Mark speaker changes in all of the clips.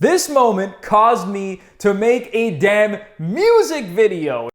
Speaker 1: This moment caused me to make a damn music video.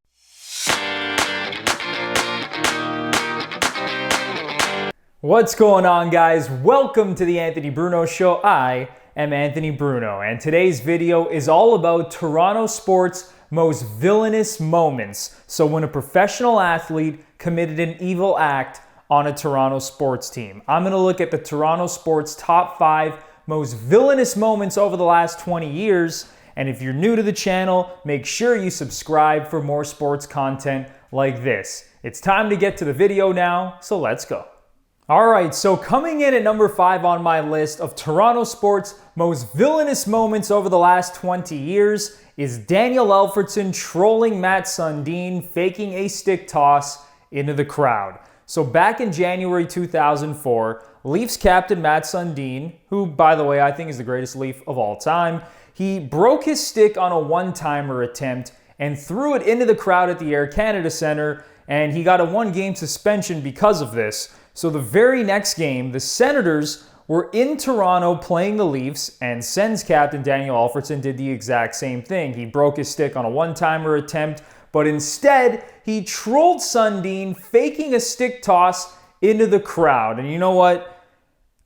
Speaker 1: What's going on, guys? Welcome to the Anthony Bruno Show. I am Anthony Bruno, and today's video is all about Toronto sports' most villainous moments. So when a professional athlete committed an evil act on a Toronto sports team. I'm going to look at the Toronto sports top 5 most villainous moments over the last 20 years. And if you're new to the channel, make sure you subscribe for more sports content like this. It's time to get to the video now, so let's go. Alright, so coming in at number 5 on my list of Toronto sports' most villainous moments over the last 20 years is Daniel Alfredsson trolling Matt Sundin, faking a stick toss into the crowd. So back in January 2004, Leafs captain Matt Sundin, who, by the way, I think is the greatest Leaf of all time, he broke his stick on a one-timer attempt and threw it into the crowd at the Air Canada Centre, and he got a 1-game suspension because of this. So the very next game, the Senators were in Toronto playing the Leafs, and Sens captain Daniel Alfredsson did the exact same thing. He broke his stick on a one-timer attempt, but instead, he trolled Sundin, faking a stick toss into the crowd. And you know what?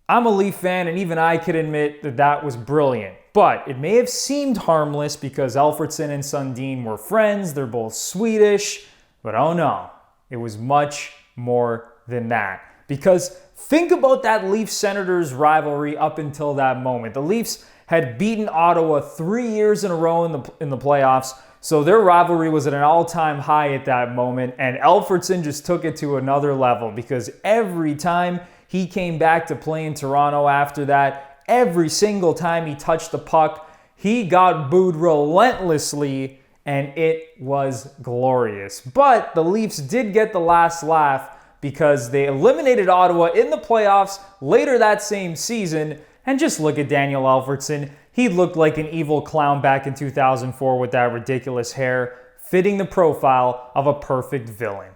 Speaker 1: I'm a Leaf fan, and even I could admit that that was brilliant. But it may have seemed harmless because Alfredsson and Sundin were friends. They're both Swedish. But oh no, it was much more than that. Because think about that Leafs-Senators rivalry up until that moment. The Leafs had beaten Ottawa 3 years in a row in the playoffs, so their rivalry was at an all-time high at that moment, and Alfredsson just took it to another level because every time he came back to play in Toronto after that, every single time he touched the puck, he got booed relentlessly, and it was glorious. But the Leafs did get the last laugh because they eliminated Ottawa in the playoffs later that same season. And just look at Daniel Alfredsson. He looked like an evil clown back in 2004 with that ridiculous hair, fitting the profile of a perfect villain.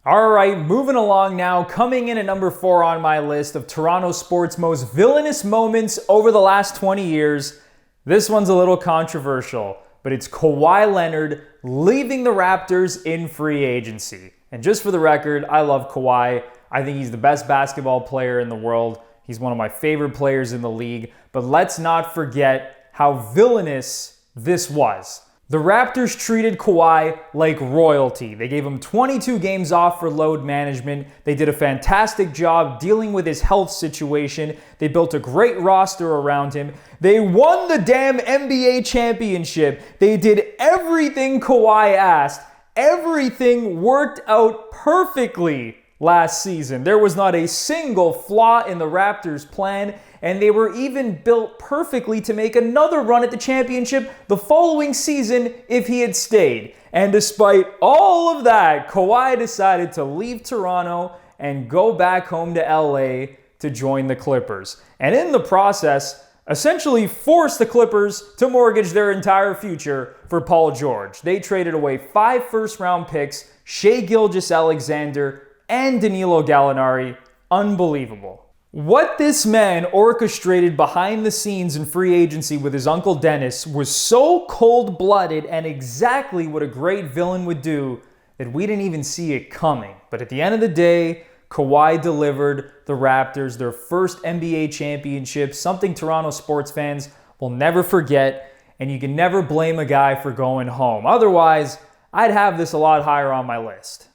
Speaker 1: All right, moving along now. Coming in at number 4 on my list of Toronto sports' most villainous moments over the last 20 years. This one's a little controversial, but it's Kawhi Leonard leaving the Raptors in free agency. And just for the record, I love Kawhi. I think he's the best basketball player in the world. He's one of my favorite players in the league. But let's not forget how villainous this was. The Raptors treated Kawhi like royalty. They gave him 22 games off for load management. They did a fantastic job dealing with his health situation. They built a great roster around him. They won the damn NBA championship. They did everything Kawhi asked. Everything worked out perfectly last season. There was not a single flaw in the Raptors' plan, and they were even built perfectly to make another run at the championship the following season if he had stayed. And despite all of that, Kawhi decided to leave Toronto and go back home to LA to join the Clippers. And in the process, essentially forced the Clippers to mortgage their entire future for Paul George. They traded away 5 first-round picks, Shai Gilgeous-Alexander, and Danilo Gallinari. Unbelievable. What this man orchestrated behind the scenes in free agency with his uncle Dennis was so cold-blooded and exactly what a great villain would do that we didn't even see it coming. But at the end of the day, Kawhi delivered the Raptors their first NBA championship, something Toronto sports fans will never forget, and you can never blame a guy for going home. Otherwise, I'd have this a lot higher on my list.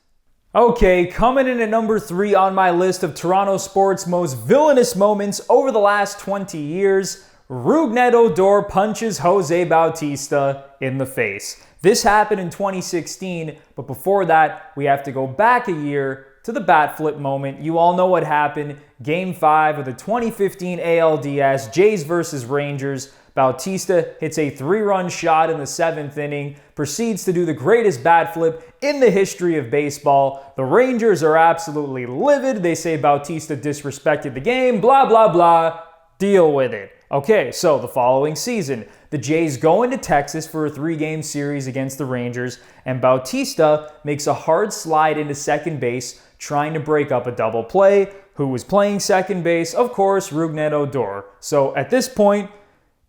Speaker 1: Okay, coming in at number 3 on my list of Toronto sports' most villainous moments over the last 20 years, Rougned Odor punches Jose Bautista in the face. This happened in 2016, but before that, we have to go back a year to the bat flip moment. You all know what happened. Game 5 of the 2015 ALDS, Jays versus Rangers. Bautista hits a 3-run shot in the 7th inning, proceeds to do the greatest bat flip in the history of baseball. The Rangers are absolutely livid. They say Bautista disrespected the game, blah, blah, blah. Deal with it. Okay, so the following season, the Jays go into Texas for a 3-game series against the Rangers, and Bautista makes a hard slide into second base, trying to break up a double play. Who was playing second base? Of course, Rougned Odor. So at this point,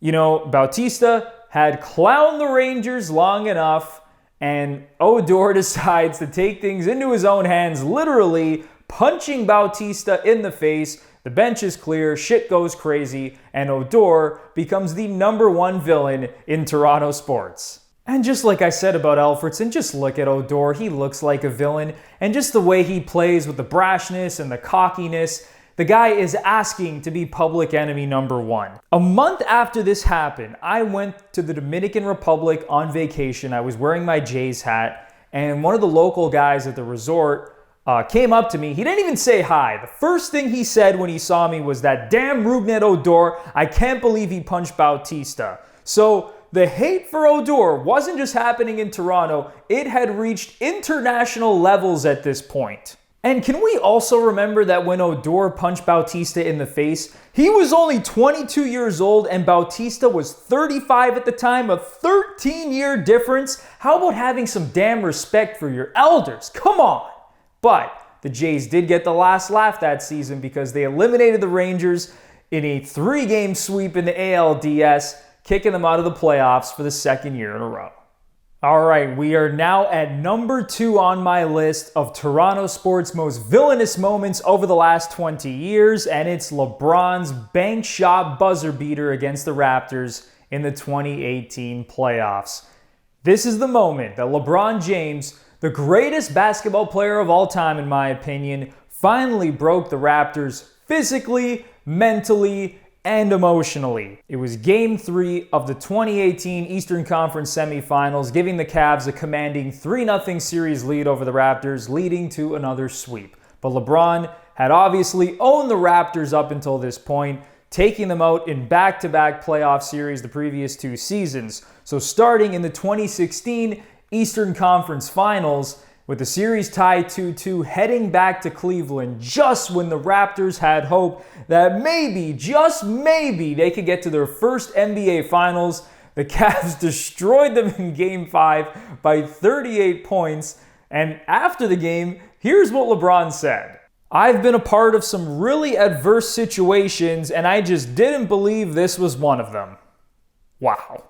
Speaker 1: Bautista had clowned the Rangers long enough, and Odor decides to take things into his own hands, literally punching Bautista in the face. The bench is clear, shit goes crazy, and Odor becomes the #1 villain in Toronto sports. And just like I said about Alfredsson, just look at Odor. He looks like a villain. And just the way he plays with the brashness and the cockiness, the guy is asking to be public enemy #1. A month after this happened, I went to the Dominican Republic on vacation. I was wearing my Jays hat, and one of the local guys at the resort came up to me. He didn't even say hi. The first thing he said when he saw me was that, "Damn Rougned Odor, I can't believe he punched Bautista." So the hate for Odor wasn't just happening in Toronto, it had reached international levels at this point. And can we also remember that when Odor punched Bautista in the face, he was only 22 years old and Bautista was 35 at the time, a 13-year difference? How about having some damn respect for your elders? Come on! But the Jays did get the last laugh that season because they eliminated the Rangers in a 3-game sweep in the ALDS, kicking them out of the playoffs for the second year in a row. All right, we are now at #2 on my list of Toronto sports' most villainous moments over the last 20 years, and it's LeBron's bank shot buzzer beater against the Raptors in the 2018 playoffs. This is the moment that LeBron James, the greatest basketball player of all time in my opinion, finally broke the Raptors physically, mentally, and emotionally. It was Game 3 of the 2018 Eastern Conference semifinals, giving the Cavs a commanding 3-0 series lead over the Raptors, leading to another sweep. But LeBron had obviously owned the Raptors up until this point, taking them out in back-to-back playoff series the previous 2 seasons. So starting in the 2016 Eastern Conference Finals, with the series tied 2-2 heading back to Cleveland just when the Raptors had hope that maybe, just maybe, they could get to their first NBA Finals, the Cavs destroyed them in Game 5 by 38 points. And after the game, here's what LeBron said. "I've been a part of some really adverse situations, and I just didn't believe this was one of them." Wow.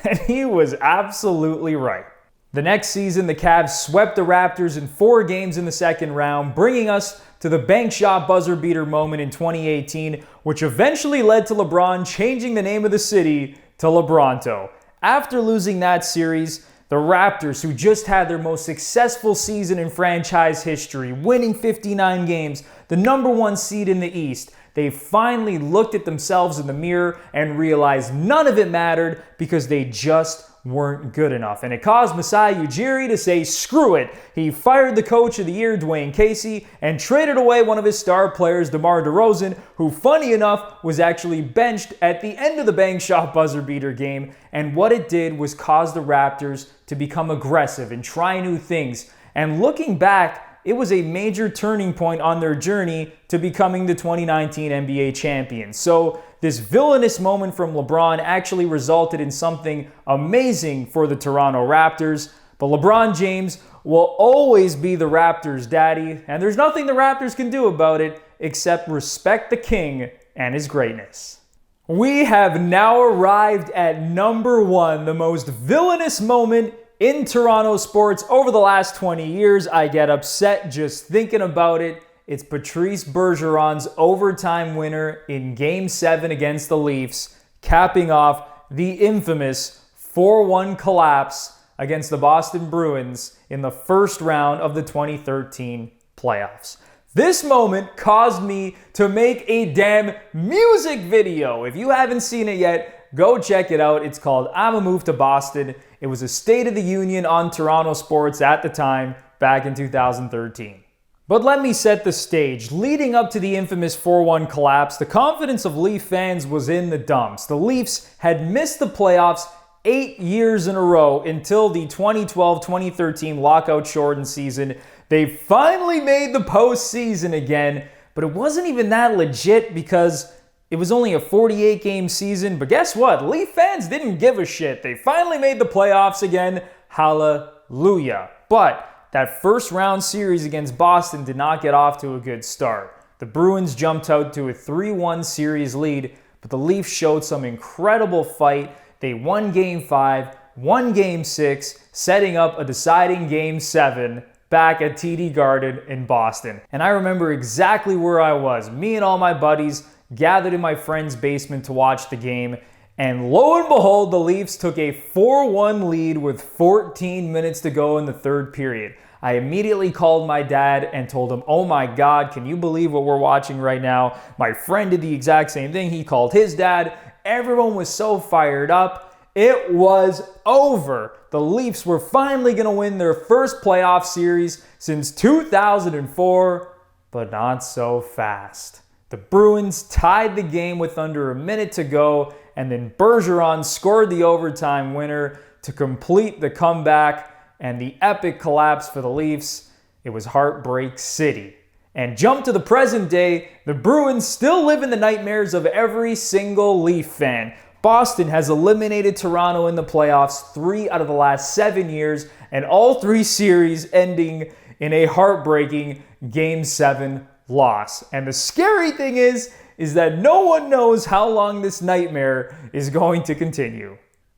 Speaker 1: And he was absolutely right. The next season, the Cavs swept the Raptors in 4 games in the second round, bringing us to the bank shot buzzer beater moment in 2018, which eventually led to LeBron changing the name of the city to LeBronto. After losing that series, the Raptors, who just had their most successful season in franchise history, winning 59 games, the #1 seed in the East, they finally looked at themselves in the mirror and realized none of it mattered because they just weren't good enough. And it caused Masai Ujiri to say, screw it. He fired the coach of the year, Dwayne Casey, and traded away one of his star players, DeMar DeRozan, who, funny enough, was actually benched at the end of the bank shot buzzer beater game. And what it did was cause the Raptors to become aggressive and try new things. And looking back, it was a major turning point on their journey to becoming the 2019 NBA champions. So this villainous moment from LeBron actually resulted in something amazing for the Toronto Raptors. But LeBron James will always be the Raptors' daddy, and there's nothing the Raptors can do about it except respect the king and his greatness. We have now arrived at #1, the most villainous moment in Toronto sports over the last 20 years. I get upset just thinking about it. It's Patrice Bergeron's overtime winner in Game 7 against the Leafs, capping off the infamous 4-1 collapse against the Boston Bruins in the first round of the 2013 playoffs. This moment caused me to make a damn music video. If you haven't seen it yet, go check it out. It's called "I'ma Move to Boston." It was a State of the Union on Toronto sports at the time, back in 2013. But let me set the stage. Leading up to the infamous 4-1 collapse, the confidence of Leaf fans was in the dumps. The Leafs had missed the playoffs 8 years in a row until the 2012-2013 lockout-shortened season. They finally made the postseason again, but it wasn't even that legit because it was only a 48-game season. But guess what? Leaf fans didn't give a shit. They finally made the playoffs again. Hallelujah. But that first round series against Boston did not get off to a good start. The Bruins jumped out to a 3-1 series lead, But the Leafs showed some incredible fight. They won Game 5, won Game 6, setting up a deciding Game 7 back at TD Garden in Boston. And I remember exactly where I was. Me and all my buddies gathered in my friend's basement to watch the game. And lo and behold, the Leafs took a 4-1 lead with 14 minutes to go in the third period. I immediately called my dad and told him, "Oh my God, can you believe what we're watching right now?" My friend did the exact same thing. He called his dad. Everyone was so fired up. It was over. The Leafs were finally going to win their first playoff series since 2004, but not so fast. The Bruins tied the game with under a minute to go, and then Bergeron scored the overtime winner to complete the comeback and the epic collapse for the Leafs. It was Heartbreak City. And jump to the present day, the Bruins still live in the nightmares of every single Leaf fan. Boston has eliminated Toronto in the playoffs 3 out of the last 7 years, and all 3 series ending in a heartbreaking Game 7 loss. And the scary thing is that no one knows how long this nightmare is going to continue.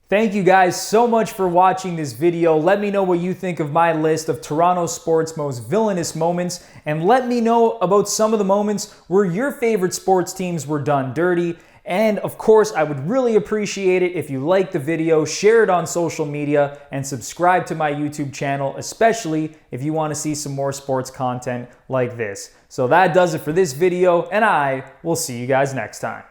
Speaker 1: Thank you guys so much for watching this video. Let me know what you think of my list of Toronto sports' most villainous moments, and let me know about some of the moments where your favorite sports teams were done dirty. And of course, I would really appreciate it if you like the video, share it on social media, and subscribe to my YouTube channel, especially if you want to see some more sports content like this. So that does it for this video, and I will see you guys next time.